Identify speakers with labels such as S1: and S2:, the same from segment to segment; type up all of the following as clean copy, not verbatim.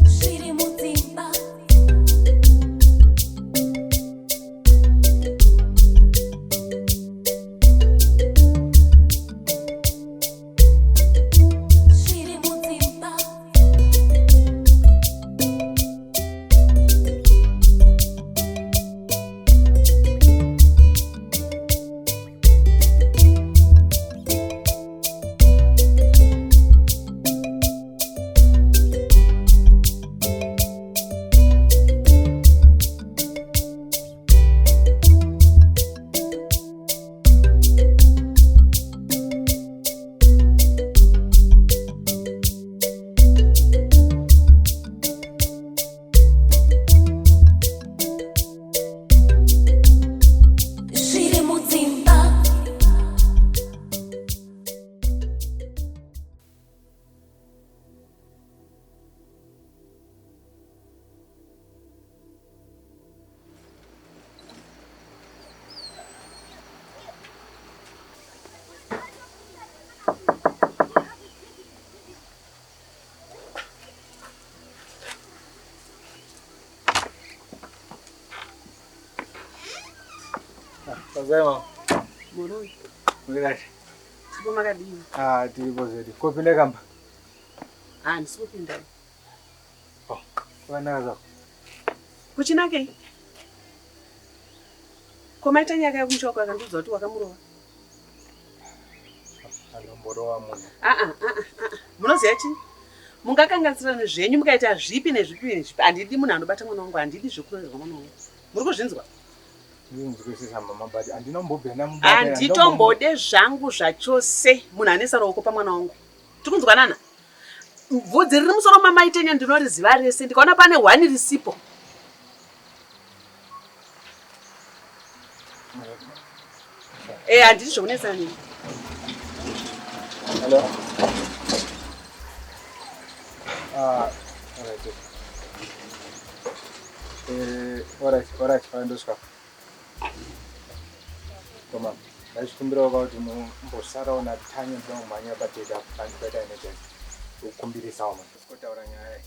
S1: Zviri Mudzimba. Zviri Mudzimba. Zviri Mudzimba.
S2: Tazama.
S3: Moroi.
S2: Mulikaje.
S3: Sipo makadini.
S2: Tiripo zedi. Kopinda kamba.
S3: Ndisipopinda.
S2: Kwanaka zako.
S3: Kuchinake. Komaita nyaka yakumshoko akandiudza kuti wakamurova.
S2: Anomborowa munhu.
S3: Munoziva chii? Mungakanganisirana zvenyu mukaita zvipi nezvipi nezvipi. Handidi munhu anobata mwana wangu, handidi zvekurerwa mwana wangu. Muri kuzvinzwa?
S2: Ndinzwisisa mama but andinombobhena mubata.
S3: Handitombode zvangu zvachose munhu anesa ruoko pamwana wangu. Tikunzwanana? Bvudzi riri musoro mamaitenya ndinoriziva rese. Ndikaona pane 1 risipo. Handidi zvokunesana nini.
S2: Hello. Alright, fine, ndosvika. Koma, ndachikumbirawo kuti mumbosarawo natanya ndinomhanya pateka pandipeta inechai. Ukumbirisawo man. Kotaura nyaya.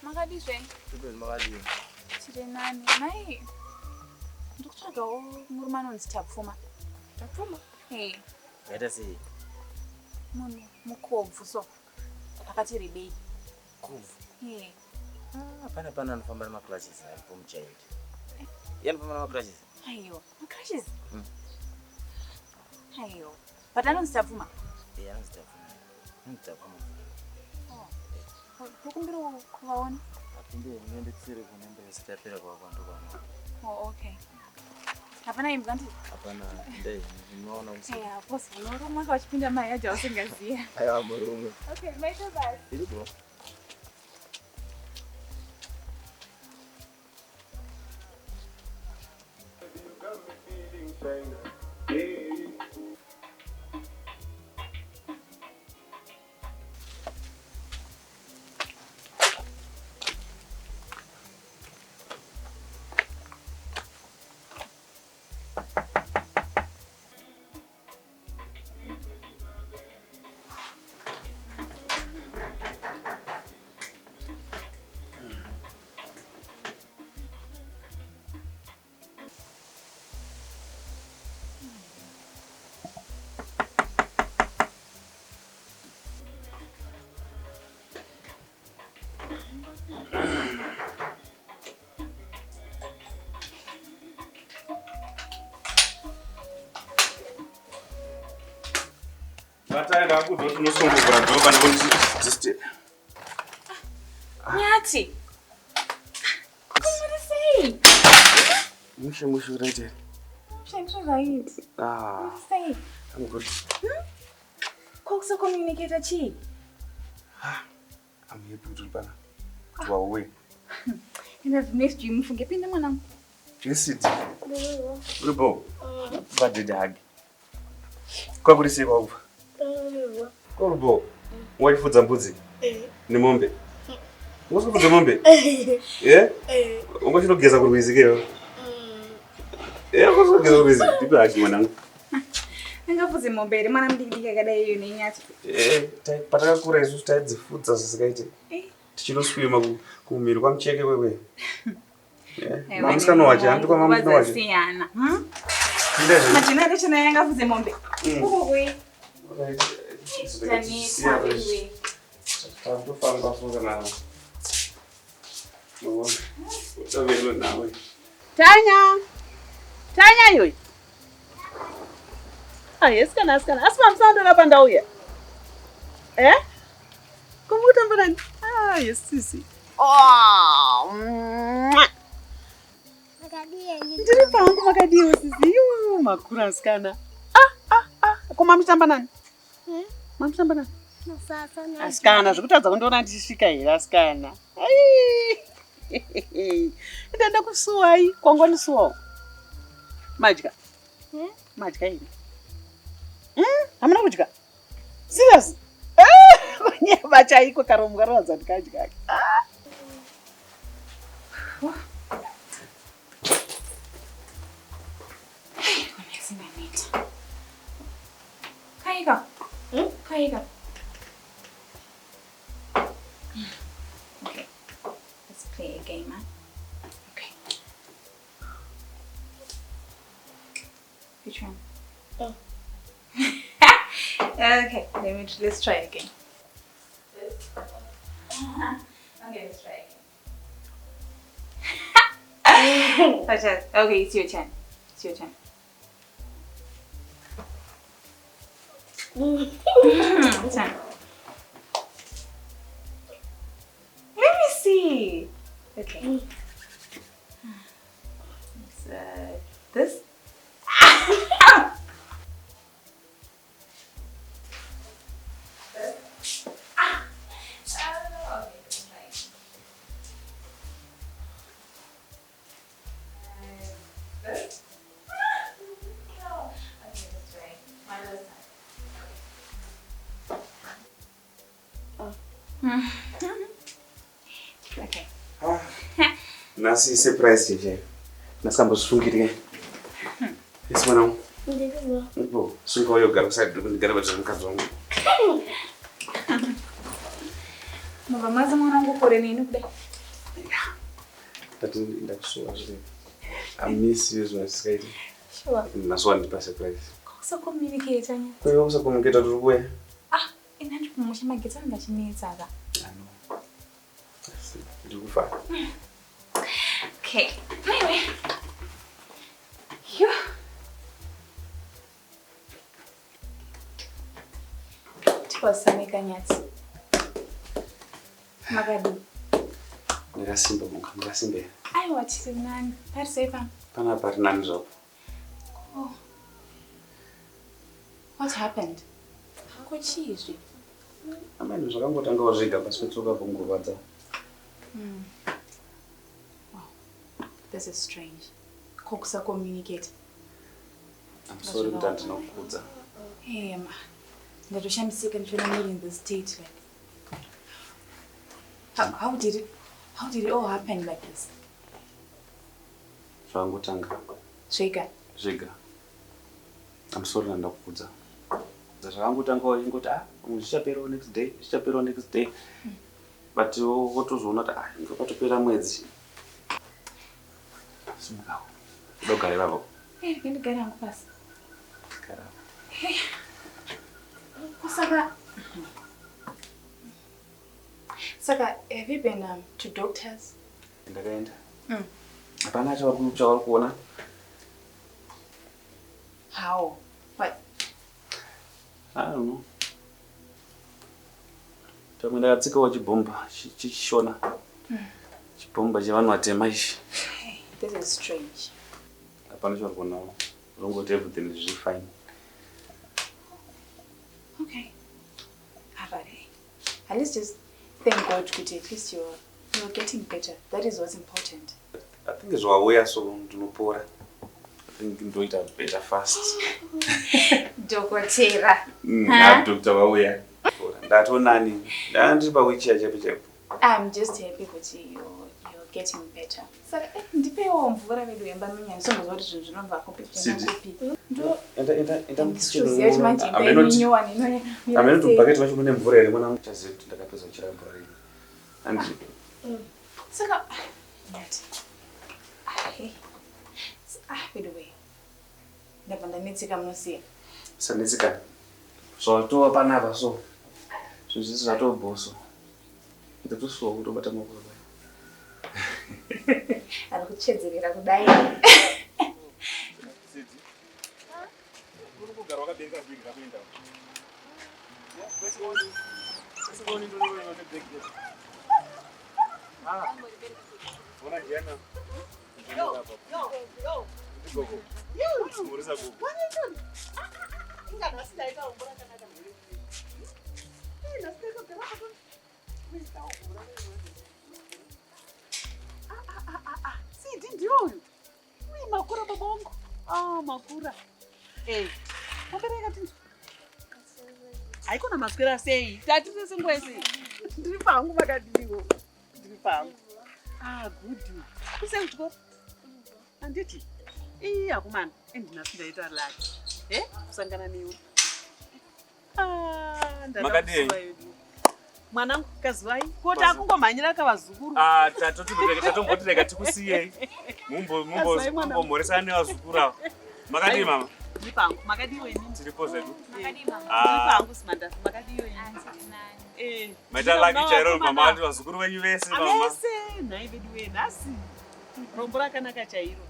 S1: Makadizve.
S4: Super makadini.
S1: Tiri nani. Mai. Ndikutsvagawo murume anonzi Tapfuma.
S4: Tapfuma? Yaita sei?
S1: Munhu mukobvu so. Akati rebei.
S4: Kobvu? Pana anofamba namaclashes aripo muchild. Anofamba namaclashes?
S1: Aiyo, maclashes? Aiyo. But anonzi Tapfuma?
S4: Anonzi Tapfuma.
S1: Tokumbira kuvaona?
S4: Apinde nendetsere kunembe sitapera kwakwandokwano.
S1: Okay. Hapana imba ndii?
S4: Hapana, ndei ndinoona usi.
S1: Bosi unoruma kawachipinda mai aja usingaziya.
S4: Aiwa murume.
S1: Okay, maita basi.
S4: Iripo.
S5: Vataenda kudo tunosongogora dhorobha nekonzisite.
S1: Nyati. Sei.
S5: Mushe right.
S1: Mushe right.
S5: I'm good.
S1: Kokusa communicate chi.
S5: I'm here to pana. Wawe.
S1: And I've missed you mfunge pinda mwanangu.
S5: Just Rubo. What did I? Kwa kulisi kwa ufa. Kwa Rubo. Waifuza mbuzi. Ni ng'ombe. Ngokufuza ng'ombe. Ungashirogeza kurwizikeyo. Ngokufuza kurwizi. Tiba mwanangu.
S1: Ngafuze ng'ombe mwana mdikidika kada hiyo ni nyati.
S5: Pataka kura isu taidzifudza zisikaite. Tichinoswima kumiri kwamucheke wewe. Mamusikana wacho handikwa mamusikana wacho.
S1: Siyana. Majina yacho naye ngafuze ng'ombe. Ukwe.
S5: Tandofamba funga nawe. Utavelo nawe.
S3: Tanya yoyi. Asikana. Asima msando lapha ndauya. Kumuta mbona? Sisi. Ndiri pangu makadiyo sisi. Makura asikana. Koma mtamba nani? Mamtamba nani? Asikana zvekutadza kundiona ndichisvika here asikana. Ndaenda kusuwa iyi kwangoni suwawo. Madya. Madya here. Hamuna kudya? Serious? Kunyama chaiko karomo karowadza ndikadya.
S1: Kaiga. Okay. Let's play a game, man. Okay. Which one? Okay, let's try again. Okay, let's try again. Okay, it's your turn. Turn. Let me see. Okay. It's this. Okay.
S5: Nasi surprise jeje. Nasambosungirike. Yes mwanangu. Ndipo sunga yo garusai ndikara batsankazo wangu.
S1: Mama maza mwanangu kore nini kudai?
S5: Tati ndakusuwa zvile. I miss you zvasikaiti.
S1: Sure.
S5: Naswa ndipa surprise.
S1: Kokusa communicate anya.
S5: Kwa kusa communicate turukuya.
S1: Ina ndipomusha mageta ngachimitsaka.
S5: Ano. Ndikufa.
S1: Okay. Anyway. Tikosamika nyati. Magadu.
S5: Ndakasimba munga, ndakasimba.
S1: Aiwa tiri nani? Pari seipa?
S5: Pana pari nani zvapo.
S1: Oh. What happened? Kuchizvi.
S5: Amene zvakangotangawo zvega pasi petsoka pongorwadza.
S1: Wow. This is strange. Kokusa communicate.
S5: I'm sorry kuti andinokudza.
S1: Hey ma. Ndatoshamisika ndichona muri in this state like. How did it all happen like this?
S5: Zvangotanga. Zvega. I'm sorry ndakukudza. Zvakangotangawo ingoti zvichaperawo next day. But wotozoona kuti ngapatopera mwedzi. Simukawo. Ndogare babo.
S1: Ndigare hangu pasi.
S5: Gara.
S1: Saka, have you been to doctors?
S5: Ndakaenda. Hapana chavari kuona.
S1: How? What?
S5: I don't know. Pamwe ndakatsikawo chibhomba chishona. Chibhomba chevanhu vatema ichi.
S1: This is strange.
S5: Hapana chavari kuonawo. Everything is fine.
S1: Okay. but at least just thank God kuti at least you're getting better. That is what's important.
S5: I think zvawauya so ndinopora. I think ndoita better fast.
S1: Dokotera.
S5: Doctor wauya. Ndatonani. Ndandiri pawichia chapo.
S1: I'm just happy kuti you're getting better. Saka ndipewo mvura vedu yemba minyani somozwa kuti zvinhu zvinobva kupi kupi.
S5: Enda
S1: msichana manje imbenyiwa nino.
S5: Ameno tupaketi vacho mune mvura ere mwana muchaziva kuti ndakapedza kuchera mvura ino. Andi.
S1: Saka nyati. By the way. Ndabva ndanetseka munosiya.
S5: Sanetseka. Zvatowa panapa so. Zvizvi zvatobhoso. Ndatosuwa kutobata makuru.
S1: Ari kuchedzerera kudai.
S5: Sidi. Uri kugara wakabenga zviri kakuenda. Kwesiboni ndo nokebheki. Ona jana. Yo. Gogo. Murisa gogo.
S3: What are you doing? Ingana sidaika umbora kana kana. Nasiteka pera hapo. Mista umbora. Sidi ndio huyu. Mimi makura babongo. Makura. Wabereka tinzo. Haiko na maswera sei. Tati sesingwese. Ndiri pangu makadiwo. Ndiri pangu. Good. Kusengiko. Anditi. Akumana endinasira ita laki. Kusangana niwe.
S5: Makadini.
S3: Mwanangu kazwai koti akungomhanyira kavazukuru.
S5: Tatombotireka tikusiye. Mumbo moresana nevazukuru. Makadini mama?
S3: Ndiri pangu. Makadiwe nini?
S5: Tiripo zedu.
S3: Makadini mama. Ndiri pangu simanda. Makadiwe nini?
S5: Maita laki chairo mama ati vazukuru venyu vese mama.
S3: Vese nhai vedu venhasi. Rombo rakanaka chairo.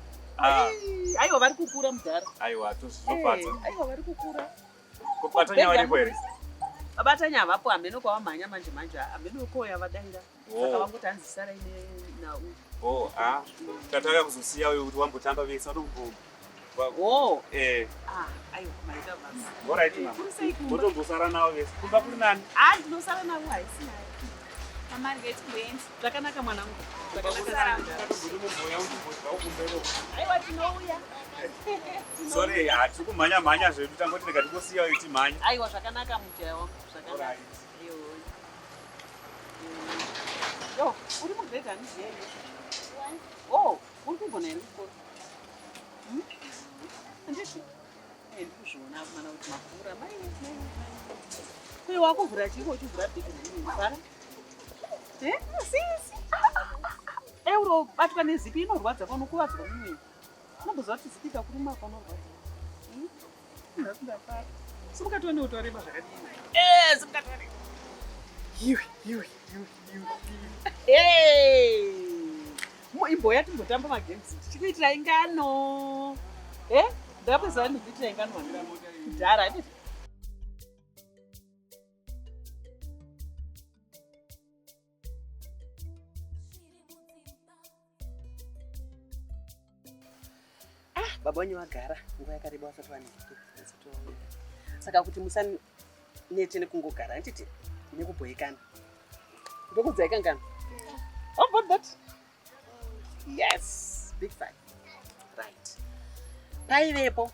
S3: Aiwa vari kukura mudhara.
S5: Aiwa tozvinopata.
S3: Aiwa vari kukura.
S5: Kubatanya varipo here?
S3: Vabatanya havapo hameno kwavamhanya manje manje hameno koya vadaira. Saka vangoti hanzi sarai nau.
S5: Tataka kuzosiya uyu kuti wambotamba vese watombo.
S3: Aiwa maita basi.
S5: Alright mama. Motombosara navo vese. Kumba kuri nani?
S3: Ndinosara navo haisi nayo.
S1: Mama get queens.
S3: Zvakanaka mwanangu.
S1: Aiwa tinouya.
S5: Sorry, tiri kumhanya zvedu tangoti rega tikosiya uyu timhanya.
S3: Aiwa zvakanaka mujawa. Zvakanaka. Yo, uri mugredhi ani zviyai? Uri kugona here kukora? Anditi? Ndikuzviona mana kuti makura mai. Uye wakuvhura chiko uchivhura bhegi nini? Fara? Sisi. Euro batwa nezipi inorwadza panokuvadzwa mumwe. Unobuzwa kuti zipi kakuruma panorwadza. Ndakundafara. Simukatoni utoreba zvakadini. Simukatoni. Iwe. Imboya timbotamba magames. Tichikuitira ingano. Ndakapezana nekuitira ingano wangira kudhara nditi. Baba wanyu vagara nguva yakareba vasati vaneke. Saka kuti musanete nekungogara nditi nekubhoyekana. Ndokudzaika ngano. How about that? Yes, big five. Right. Paivepo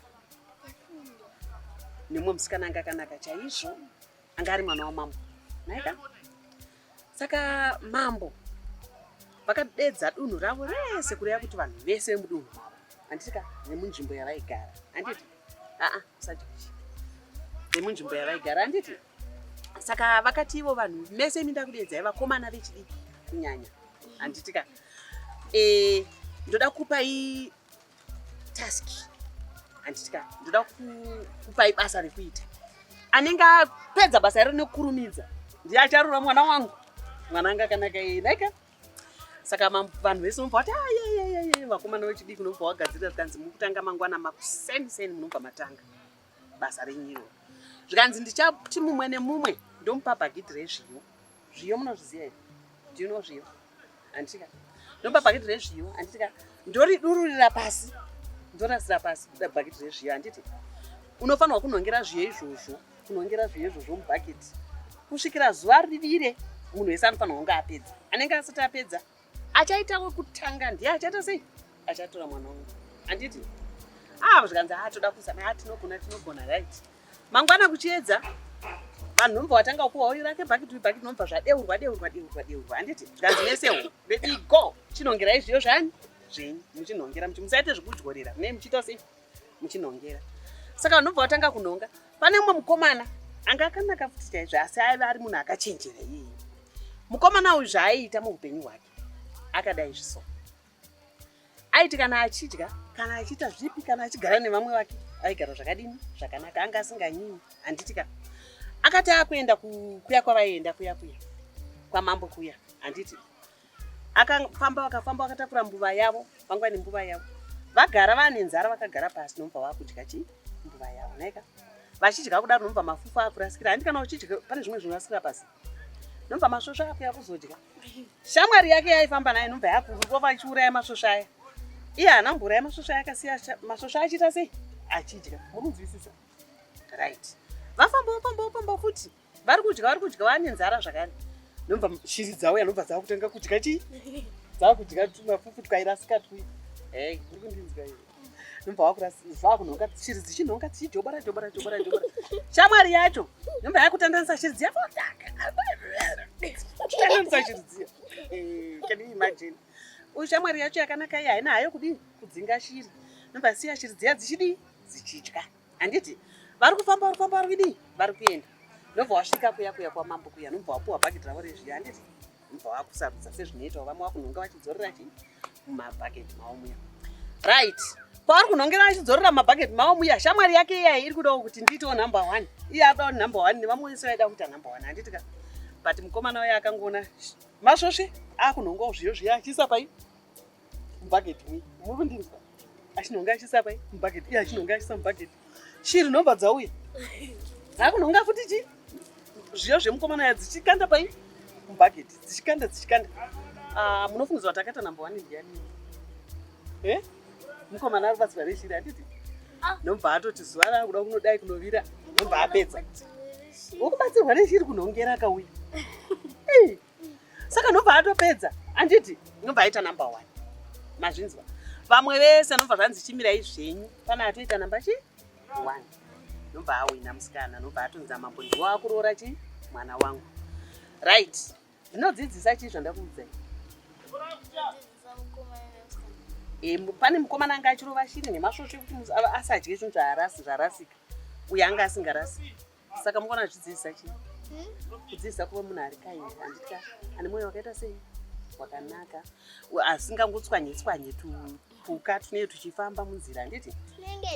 S3: nemumwe musikana anga akanaka chaizvo anga ari mwana wamambo. Naika? Saka mambo vakadedza dunhu ravo rese kureva kuti vanhu vese vemudunhu mavo anditika nemunzvimbo yavaigara anditi sajoji nemunzvimbo yavaigara anditi. Saka vakati ivo vanhu mese minda kudedzai vakomana vechidiki kunyanya anditika ndoda kupai taski anditika ndoda kupai basa rekuita anenge apedza basa iro nekukurumidza ndiye acharura mwana wangu mwana anga akanaka naika. Saka vanhu vese unobva kuti vakomana vechidiki unobva wagadzirira zvikanzi mukutanga mangwana makuseni munobva matanga basa renyiro. Zvikanzi ndichati mumwe nemumwe ndomupa bhagidhi rezviyo. Zviyo munozviziva here? Do you know zviyo? Anditika ndomupa bhagidhi rezviyo anditika ndoridururira pasi ndorasira pasi bhagidhi rezviyo anditi unofanirwa kunhongera zviyo izvozvo mubhagidhi kusvikira zuva rivire munhu wese anofanira kunge apedza. Anenge asati apedza achaita wekutanga ndiye achaita sei achatora mwana wangu handiti zvikanzi toda kuzama tinogona right mangwana kuchiedza vanhu nomva watanga kuwa oil rake bhakiti nomva zvadeurwa handiti zvikanzi nesewo leti go chinongerai zviyo zvani zvenyu muchinongera musaite zvekudyorera ne muchiita sei muchinongera. Saka nomva watanga kunonga pane mumwe mukomana anga akanaka futi chaizvo asi aiva ari munhu akachenjera iyeye. Mukomana uyu zvaaiita muupenyu hwake akadai zviso aiti kana achidya kana achiita zvipi kana achigara nevamwe vake aigara zvakadini zvakanaka anga asinganyinyi handitika akati akuenda kuya kwavaienda kuya kwamambo kuya handiti vakafamba vakatakura mbuva yavo vangwa nembuva yavo vagara vane nzara vakagara pasi nomva vakudya mbuva yavo naika vachidya kudaro nomva mafufu akurasikira handi kana uchidya pane zvimwe zvinorasikira pasi nomva masvosva akuya kuzodya. Shamwari yake yaifamba naye nomva yakurova achiuraya masvosva aya iye haana mburaya masvosva aya akasiya masvosva achiita sei achidya munonzwisisa right. Vafamba futi vari kudya vane nzara zvakare nomva shiri dzauya nomva dzakutanga kudya dzakudya tumafufu twairasika twi uri kundinzwa iwe nomva vakunhonga shiri dzichinhonga dzichijobora shamwari yacho nomva yakutandanisa shiri dziya kutandanisa shiri dziya can you imagine uyu shamwari yacho yakanaka iye haina hayo kudini kudzinga shiri nomva siya shiri dziya dzichidya handiti vari kufamba vari kudini vari kuenda nomva wasvika kuya kwamambo kuya nomva wapuwa bhaketi ravo rezviya handiti nomva wakusarudza sezvinoitawo vamwe vakunhonga vachidzorera chii mumabhaketi mavo muya right. Paari kunhongera achidzorera mumabhaketi mavo muya shamwari yake iyayi iri kudawo kuti ndiitewo number 1 iye adawo number 1 nevamwe vese vaida kuita number 1 handitika but mukomana waye akangoona masvosve akunhongawo zviyo zviya achiisa pai mubhaketi muri kundinzwa achinhonga achiisa pai mubhaketi iye achinhonga achiisa mubhaketi shiri nomba dzauya akunhonga futi chi zviyo zvemukomana ya dzichikanda pai mubhaketi dzichikanda munofungidzwa kuti akaita number 1 ndiani mukomana ari padziva reshiri handiti nomba atoti zuva rakuda kunodai kunovira nomba apedza wokubatsirwa neshiri kunhongera akauya saka nomba atopedza handiti nomba aita number 1 mazvinzwa vamwe vese nomba zvanzi chimirai zvenyu pana atoita namba 1 nomba awina musikana nomba atonza mambo ndiwo akuroora mwana wangu right. Ndinodzidzisa chii zvandakuudzai pane mukomana anga achirova shiri nemasvosve kuti asadye zvinhu zvarasika uye anga asingarasi saka mukona zvidzidzisa chii kudzidzisa kuva munhu ari kaindi handitya ane mwoyo wakaita sei wakanaka asingangotswanye tupuka tunenge tuchifamba munzira handiti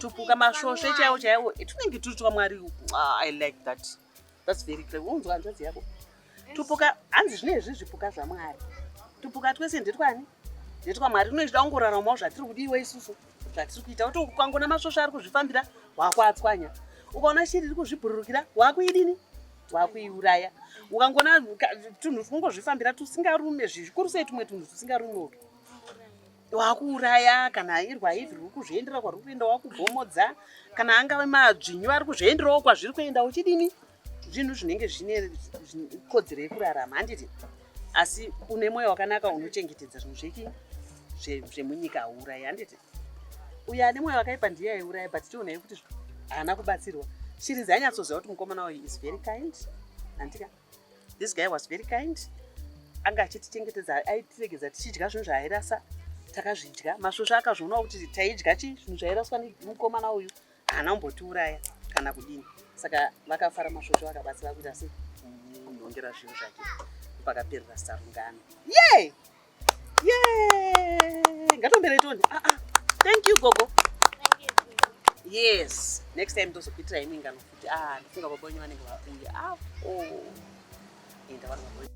S3: tupuka masvosve chaiwo tunenge turi twamwari. I like that's very clever. Unzwa nzvadzi yako tupuka hanzi zvinezvi zvipuka zvamwari tupuka twese ndetwani ndetwamwari tunochida kungoraramawo zvatiri kudiwa isusu zvatiri kuita kuti ukangona masvosve ari kuzvifambira wakuatswanya ukaona shiri iri kuzvibhururukira wakuidini wakuiuraya ukangona tunhu tunongozvifambira tusingarume zvikuru sei tumwe tunhu tusingarume wakuuraya kana irwa ivhi riri kuzviendera kwariri kuenda wakubhomodza kana angave madzvinyu ari kuzvienderawo kwazviri kuenda uchidini zvinhu zvinenge zvine kodzero yekurarama handiti asi une mwoyo wakanaka unochengetedza zvinhu zveki zvemunyika hauurayi handiti uyo ane mwoyo wakaipa ndiye aiurayi but tionai kuti haana kubatsirwa shiri dzanyatsoziva kuti mukomana wayo is very kind handika this guy was very kind anga achitichengetedza aitiregedza tichidya zvinhu zvaairasa takazvidya masvosve akazvionawo kuti taidya chi zvinhu zvairaswa nemukomana uyu haana kumbotiuraya kana kudini saka vakafara masvosve vakabatsira kuita sei kunhongera zvinhu zvake pakaperera sarungano ngatombereitoni thank you gogo. Yes, next time tozokuitira imwe ngano futi ndifunga baba wenyu vanenge vauya enda vari